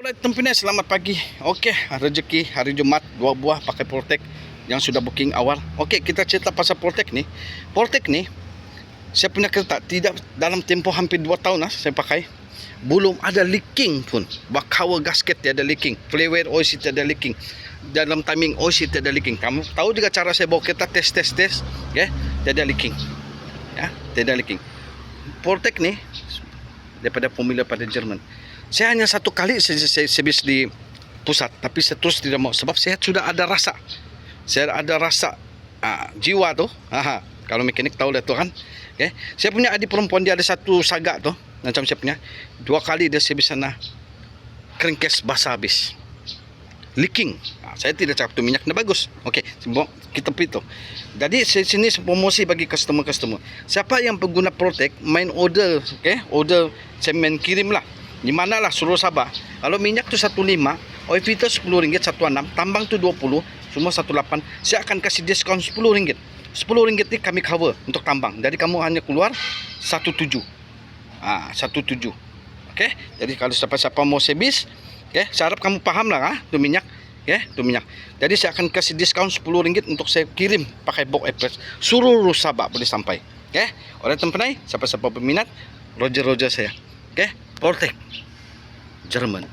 Alright, Tempinay, selamat pagi. Okey, rezeki hari Jumaat 2 buah pakai Portek yang sudah booking awal. Okey, kita cerita pasal Portek ni. Portek ni saya punya kereta tidak dalam tempoh hampir 2 tahun lah saya pakai. Belum ada leaking pun. Bakawa gasket tiada leaking, flywheel oil seat tiada leaking. Dalam timing oil seat tiada leaking. Kamu tahu juga cara saya bawa kereta tes, okey, tiada leaking. Ya, tiada leaking. Portek ni daripada formula pada Jerman. Saya hanya satu kali saya servis di pusat, tapi saya terus tidak mau sebab saya sudah ada rasa. Saya ada rasa jiwa tu. Kalau mekanik tahu lah tu kan. Okay. Saya punya adik perempuan, dia ada satu sagak tu, macam saya punya. 2 kali dia servis sana, crankcase basah habis, leaking. Saya tidak cakap tu minyak dah bagus. Okey, kita pergi tu. Jadi sini promosi bagi customer. Siapa yang pengguna Portek, main order, order saya main kirim lah. Di mana lah suruh Sabah. Kalau minyak tu 15, oil filter RM10, 16, tambang tu 20, semua 18. Saya akan kasih diskaun RM10. RM10 ni kami cover untuk tambang. Jadi kamu hanya keluar 17. 17. Okey. Jadi kalau siapa-siapa mau servis, saya harap kamu faham lah tu minyak. Tu minyak. Jadi saya akan kasih diskaun RM10 untuk saya kirim pakai box express. Suruh Sabah boleh sampai. Oleh Tempinay, siapa-siapa berminat, Roger saya. Portek Jerman.